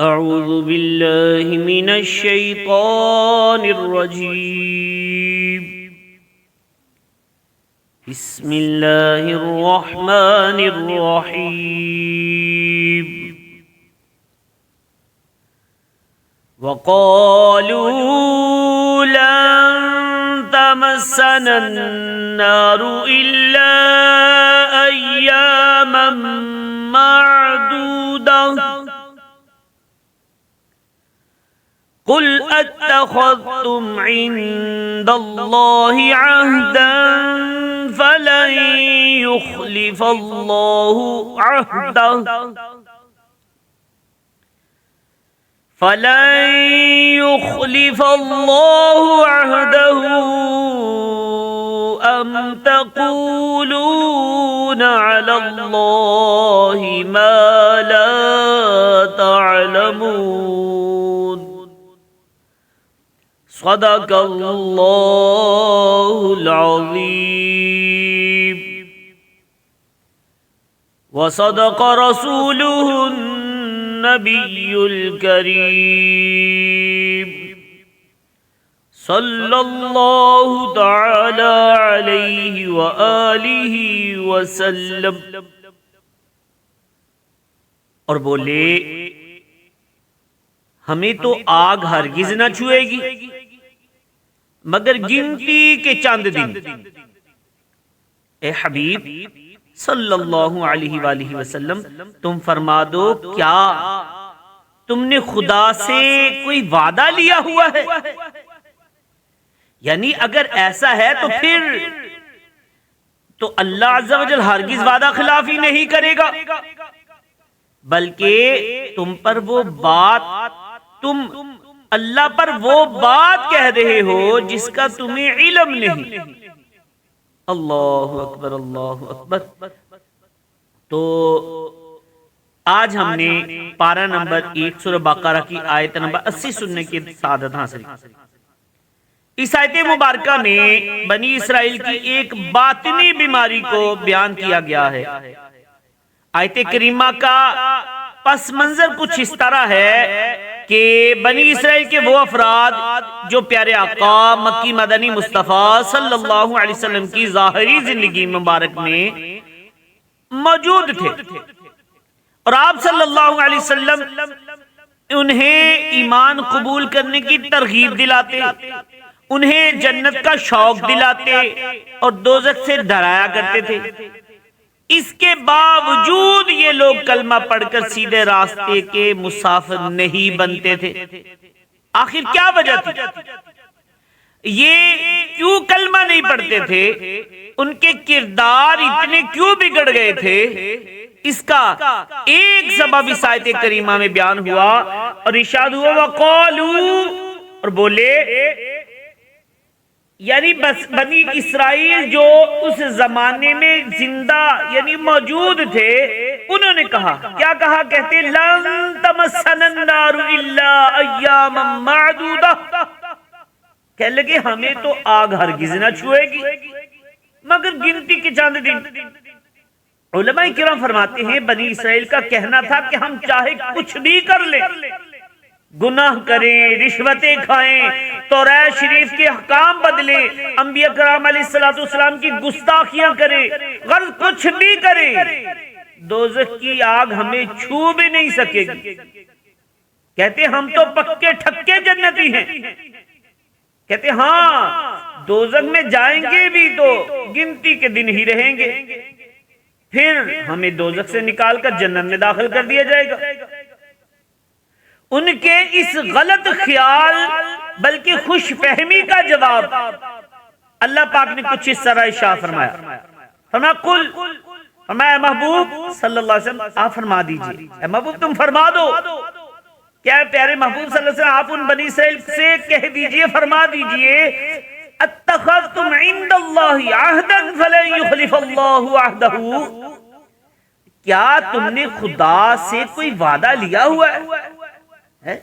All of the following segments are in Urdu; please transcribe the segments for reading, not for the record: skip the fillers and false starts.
اعوذ باللہ من الشیطان الرجیم بسم اللہ الرحمن الرحیم وقالوا لن تمسنا النار الا ایاما معدودة قل اتخذتم عند الله عهدا فلن يخلف الله عهده أم تقولون على الله ما لا تعلمون صدق اللہ العظیم وصدق رسوله النبی الکریم صلی اللہ تعالی علیہ وآلہ وسلم۔ اور بولے ہمیں تو آگ ہرگز نہ چھوئے گی مگر گنتی کے چند دن۔ اے حبیب صلی اللہ علیہ وآلہ وسلم تم فرما دو کیا تم نے خدا سے کوئی وعدہ لیا ہوا ہے؟ یعنی اگر ایسا ہے تو پھر تو اللہ عز و جل ہرگز وعدہ خلافی نہیں کرے گا، بلکہ تم پر وہ بات تم اللہ پر وہ بات کہہ رہے ہو جس کا تمہیں علم نہیں۔ اللہ اکبر اللہ اکبر۔ تو آج ہم نے پارہ نمبر 1 سورہ بقرہ کی آیت نمبر 80 سننے کی سعادت حاصل کی۔ اس آیت مبارکہ میں بنی اسرائیل کی ایک باطنی بیماری کو بیان کیا گیا ہے۔ آیت کریمہ کا پس منظر کچھ اس طرح ہے کہ بنی اسرائیل کے وہ افراد جو پیارے آقا مکی مدنی مصطفیٰ صلی اللہ علیہ وسلم کی ظاہری زندگی مبارک میں موجود تھے، اور آپ صلی اللہ علیہ وسلم انہیں ایمان قبول کرنے کی ترغیب دلاتے، انہیں جنت کا شوق دلاتے اور دوزخ سے ڈرایا کرتے تھے۔ اس کے باوجود یہ لوگ کلمہ پڑھ کر سیدھے راستے کے مسافر نہیں بنتے تھے۔ آخر کیا وجہ تھی؟ یہ کیوں کلمہ نہیں پڑھتے تھے؟ ان کے کردار اتنے کیوں بگڑ گئے تھے؟ اس کا ایک سبب اس آیت کریمہ میں بیان ہوا اور ارشاد ہوا وقالوا، اور بولے یعنی بس بنی اسرائیل جو اس زمانے میں زندہ یعنی موجود تھے، انہوں نے کہا، کیا کہا؟ کہتے لن تمسنا النار الا ایاما معدودہ، کہنے لگے ہمیں تو آگ ہرگز نہ چھوئے گی مگر گنتی کے چند دن۔ علماء کرام فرماتے ہیں بنی اسرائیل کا کہنا تھا کہ ہم چاہے کچھ بھی کر لیں، گناہ کریں، رشوتیں کھائیں، توریت شریف کے احکام بدلیں، انبیاء کرام علیہ السلام کی گستاخیاں کریں، غرض کچھ بھی کریں، دوزخ کی آگ ہمیں چھو بھی نہیں سکے گی۔ کہتے ہم تو پکے ٹھکے جنتی ہیں۔ کہتے ہاں دوزخ میں جائیں گے بھی تو گنتی کے دن ہی رہیں گے، پھر ہمیں دوزخ سے نکال کر جنت میں داخل کر دیا جائے گا۔ ان کے اس غلط خیال بلکہ خوش فہمی کا جواب اللہ پاک نے کچھ اس طرح ارشاد فرمایا، فرمایا قل، فرمایا محبوب صلی اللہ علیہ وسلم آپ فرما دیجئے، اے محبوب تم فرما دو، کیا پیارے محبوب صلی اللہ علیہ وسلم آپ ان بنی اسرائیل سے کہہ دیجئے، فرما دیجئے اتخذتم عند اللہ عہدا فلن یخلف اللہ عہدہ، کیا تم نے خدا سے کوئی وعدہ لیا ہوا ہے؟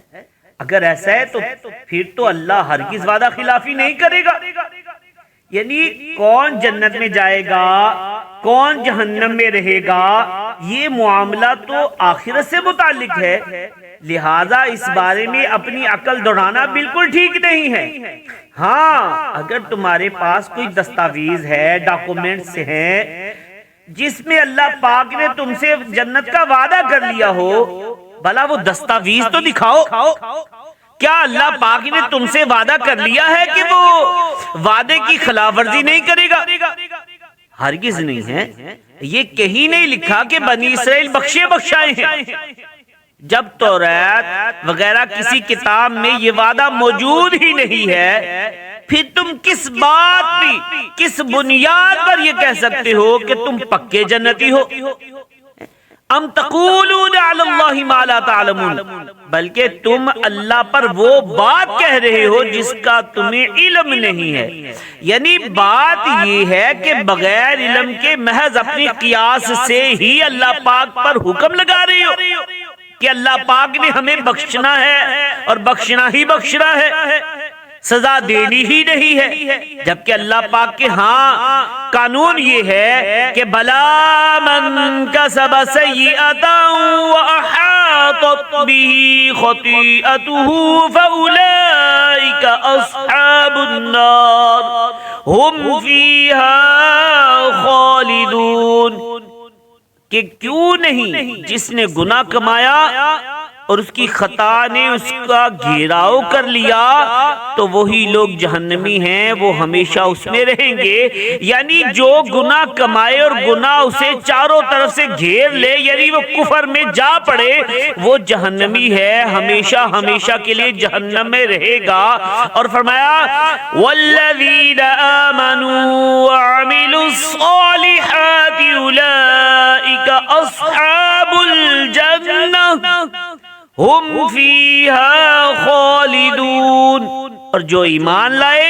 اگر ایسا ہے تو پھر تو اللہ ہرگز وعدہ خلافی نہیں کرے گا، یعنی کون جنت میں جائے گا کون جہنم میں رہے گا، یہ معاملہ تو آخرت سے متعلق ہے، لہذا اس بارے میں اپنی عقل دوڑانا بالکل ٹھیک نہیں ہے۔ ہاں اگر تمہارے پاس کوئی دستاویز ہے، ڈاکومنٹس ہیں جس میں اللہ پاک نے تم سے جنت کا وعدہ کر لیا ہو، بھلا وہ دستاویز تو دکھاؤ۔ کیا اللہ پاک نے تم سے وعدہ کر لیا ہے کہ وہ وعدے کی خلاف ورزی نہیں کرے گا؟ ہرگز نہیں ہے، یہ کہیں نہیں لکھا کہ بنی اسرائیل بخشے بخشائے ہیں۔ جب توریت وغیرہ کسی کتاب میں یہ وعدہ موجود ہی نہیں ہے، پھر تم کس بات پہ، کس بنیاد پر یہ کہہ سکتے ہو کہ تم پکے جنتی ہو؟ ام تقولون علی اللہ ما لا تعلمون، بلکہ تم اللہ پر وہ بات کہہ رہے ہو جس کا تمہیں علم نہیں ہے۔ یعنی بات یہ ہے کہ بغیر علم کے محض اپنی قیاس سے ہی اللہ پاک پر حکم لگا رہے ہو کہ اللہ پاک نے ہمیں بخشنا ہے اور بخشنا ہی بخشنا ہے، سزا دینی ہی نہیں ہے، جبکہ اللہ پاک کے ہاں قانون یہ ہے کہ بلا من کسب سیئۃ وأحاطت به خطیئته فأولئک اصحاب النار هم فیہا خالدون۔ کہ کیوں نہیں جس نے گناہ کمایا اور اس کی خطا نے اس کا گھیراؤ کر لیا تو وہی لوگ جہنمی ہیں، وہ ہمیشہ اس میں رہیں گے۔ یعنی جو گناہ کمائے اور گناہ اسے چاروں طرف سے گھیر لے، یعنی وہ کفر میں جا پڑے، وہ جہنمی ہے، ہمیشہ ہمیشہ کے لیے جہنم میں رہے گا۔ اور فرمایا والذین آمنوا وعملوا الصالحات اولئک اصحاب الجنہ ہم فیہا خالدون۔ اور جو ایمان لائے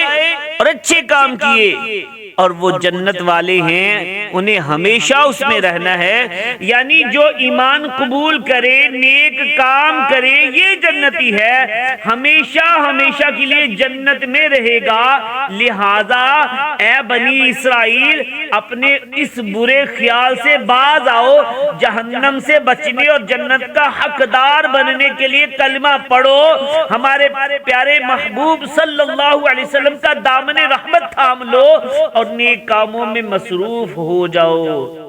اور اچھے کام کیے اور وہ جنت والے ہیں، انہیں ہمیشہ اس میں رہنا ہے۔ یعنی جو ایمان قبول کرے، نیک کام کرے، یہ جنتی ہے، ہمیشہ ہمیشہ کے لیے جنت میں رہے گا۔ لہذا اے بنی اسرائیل، اپنے اس برے خیال سے باز آؤ، جہنم سے بچنے اور جنت کا حقدار بننے کے لیے کلمہ پڑھو، ہمارے پیارے محبوب صلی اللہ علیہ وسلم کا دامن رحمت تھام لو اور نیک کاموں میں مصروف ہو جاؤ۔